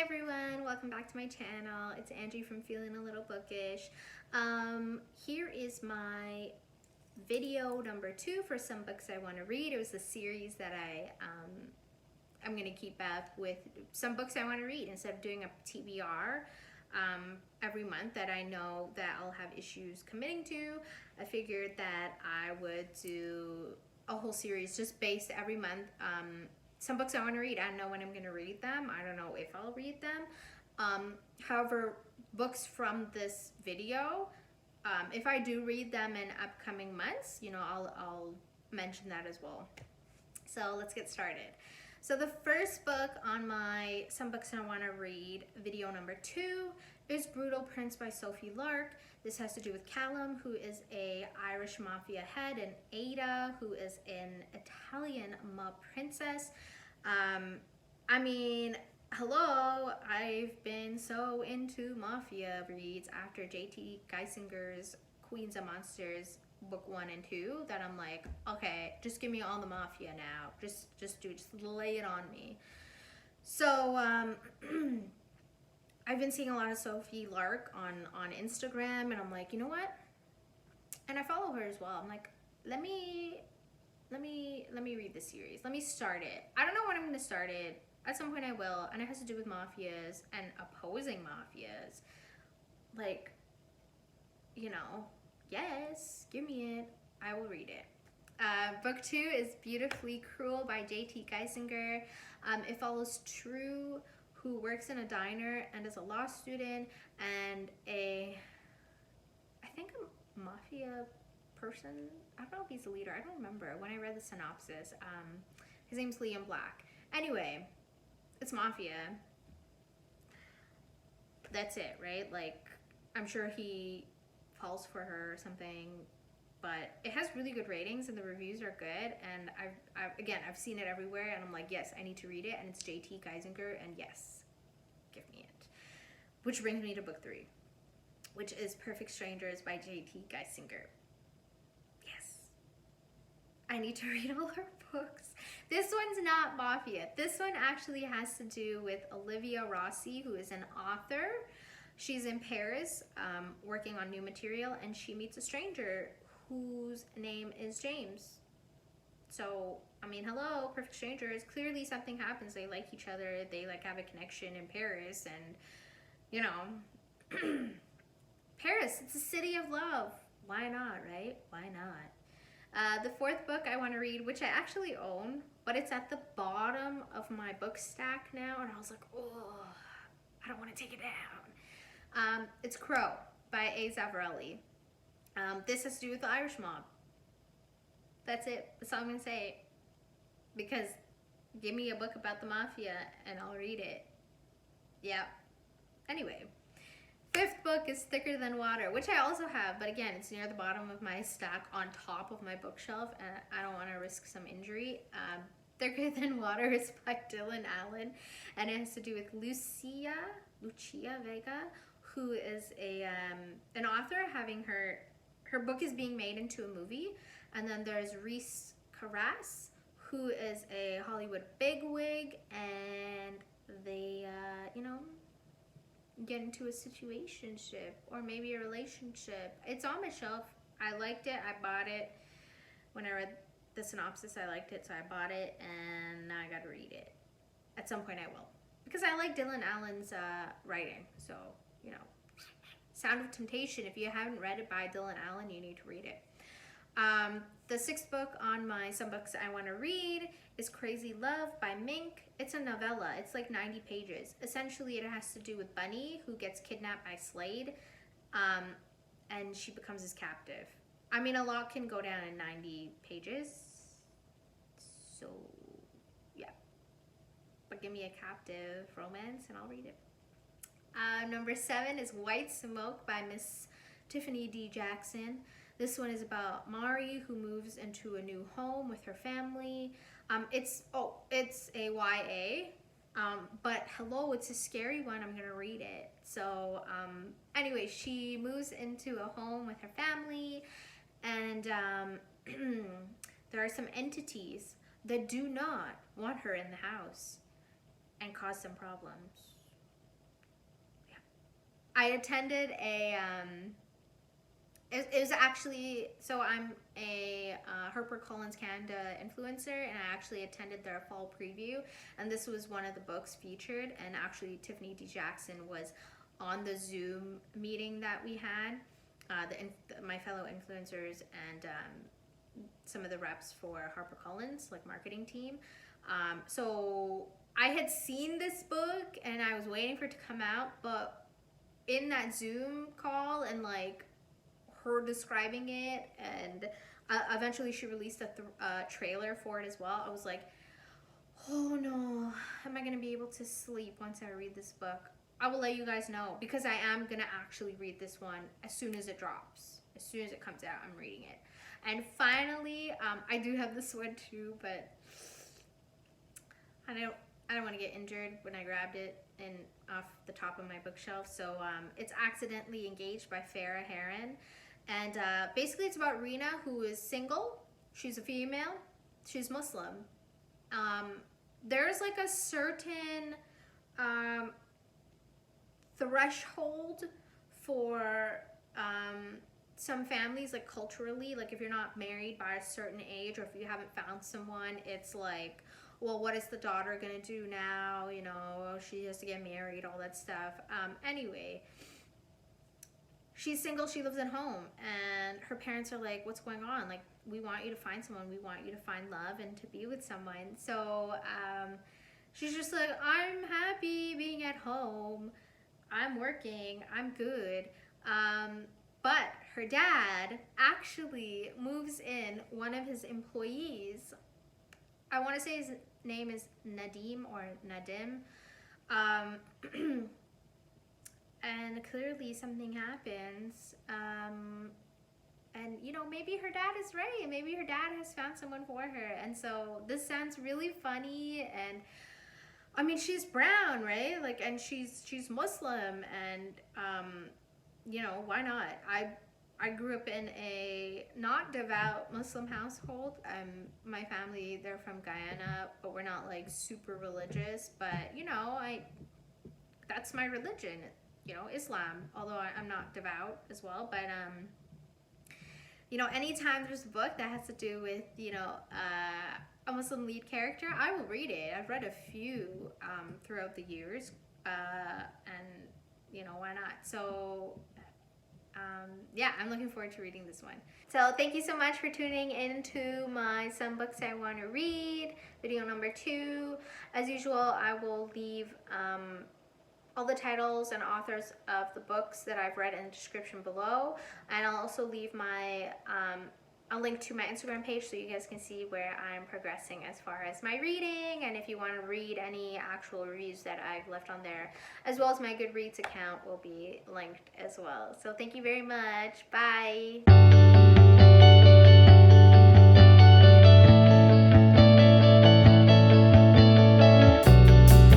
Hi everyone, welcome back to my channel. It's Angie from Feeling a Little Bookish. Here is my video number 2 for some books I want to read. It was a series that I'm going to keep up with some books I want to read instead of doing a TBR every month that I know that I'll have issues committing to. I figured that I would do a whole series just based every month. Some books I want to read, I don't know when I'm going to read them. I don't know if I'll read them. However, books from this video, if I do read them in upcoming months, you know, I'll mention that as well. So let's get started. So the first book on my Some Books I Want to Read video number 2 is Brutal Prince by Sophie Lark. This has to do with Callum, who is a Irish mafia head, and Ada, who is an Italian mob princess. I mean, hello, I've been so into mafia reads after J.T. Geissinger's Queens of Monsters book 1 and 2 that I'm like, okay, just give me all the mafia now. Just lay it on me. So, I've been seeing a lot of Sophie Lark on Instagram, and I'm like, you know what? And I follow her as well. I'm like, let me read this series. Let me start it. I don't know when I'm going to start it. At some point I will, and it has to do with mafias and opposing mafias. Like, you know, yes, give me it. I will read it. Book 2 is Beautifully Cruel by J.T. Geissinger. It follows True, who works in a diner and is a law student, and I think a mafia person. I don't know if he's the leader. I don't remember when I read the synopsis. His name's Liam Black. Anyway, it's mafia. That's it, right? Like, I'm sure he falls for her or something, but it has really good ratings and the reviews are good, and I've seen it everywhere, and I'm like, yes, I need to read it, and it's J.T. Geisinger, and yes, give me it. Which brings me to book 3, which is Perfect Strangers by J.T. Geissinger. Yes, I need to read all her books. This one's not mafia. This one actually has to do with Olivia Rossi, who is an author. She's in Paris working on new material, and she meets a stranger whose name is James. So, I mean, hello, perfect strangers. Clearly something happens. They like each other. They like have a connection in Paris, and you know, Paris, it's a city of love. Why not, right? Why not? The 4th book I want to read, which I actually own, but it's at the bottom of my book stack now, and I was like, oh, I don't want to take it down. It's Crow by A.Zavarelli. This has to do with the Irish mob. That's it. That's all I'm going to say. Because give me a book about the mafia and I'll read it. Yeah. Anyway. 5th book is Thicker Than Water, which I also have, but again, it's near the bottom of my stack on top of my bookshelf, and I don't want to risk some injury. Thicker Than Water is by Dylan Allen, and it has to do with Lucia Vega, who is an author having her book is being made into a movie, and then there's Reese Carras, who is a Hollywood bigwig, and they, you know, get into a situationship or maybe a relationship. It's on my shelf. I liked it. I bought it. When I read the synopsis, I liked it, so I bought it, and now I gotta read it. At some point I will. Because I like Dylan Allen's writing, so, you know. Sound of Temptation, if you haven't read it by Dylan Allen, you need to read it. The 6th book on my Some Books I Want to Read is Crazy Love by Mink. It's a novella. It's like 90 pages. Essentially, it has to do with Bunny, who gets kidnapped by Slade, and she becomes his captive. I mean, a lot can go down in 90 pages, so yeah. But give me a captive romance and I'll read it. Number 7 is White Smoke by Miss Tiffany D. Jackson. This one is about Mari, who moves into a new home with her family. It's a YA, but hello, it's a scary one. I'm gonna read it. So anyway, she moves into a home with her family, and there are some entities that do not want her in the house and cause some problems. I attended a it was actually, so I'm a HarperCollins Canada influencer, and I actually attended their fall preview, and this was one of the books featured, and actually Tiffany D. Jackson was on the Zoom meeting that we had, my fellow influencers and some of the reps for HarperCollins, like marketing team. So I had seen this book and I was waiting for it to come out, but in that Zoom call and like her describing it, and eventually she released a trailer for it as well, I was like, oh no, am I gonna be able to sleep once I read this book? I will let you guys know, because I am gonna actually read this one as soon as it drops. As soon as it comes out, I'm reading it. And finally, I do have this one too, but I don't want to get injured when I grabbed it and off the top of my bookshelf. So it's Accidentally Engaged by Farah, Heron. And basically it's about Rena, who is single. She's a female. She's Muslim. There's like a certain threshold for some families, like culturally, like if you're not married by a certain age, or if you haven't found someone, it's like, well, what is the daughter gonna do now? You know, she has to get married, all that stuff. Anyway, she's single, she lives at home, and her parents are like, what's going on? Like, we want you to find someone, we want you to find love and to be with someone. So she's just like, I'm happy being at home, I'm working, I'm good. But her dad actually moves in one of his employees. I want to say his name is Nadim or Nadim. And clearly something happens. And, you know, maybe her dad is right. Maybe her dad has found someone for her. And so this sounds really funny. And, I mean, she's brown, right? Like, and she's Muslim. And, you know, why not? I grew up in a not devout Muslim household. My family, they're from Guyana, but we're not like super religious. But you know, that's my religion, you know, Islam. Although I'm not devout as well. But you know, anytime there's a book that has to do with, you know, a Muslim lead character, I will read it. I've read a few throughout the years, and you know, why not? So yeah, I'm looking forward to reading this one. So thank you so much for tuning into my Some Books I Want to Read video number 2. As usual, I will leave all the titles and authors of the books that I've read in the description below, and I'll also leave my a link to my Instagram page so you guys can see where I'm progressing as far as my reading, and if you want to read any actual reviews that I've left on there, as well as my Goodreads account will be linked as well. So thank you very much. Bye.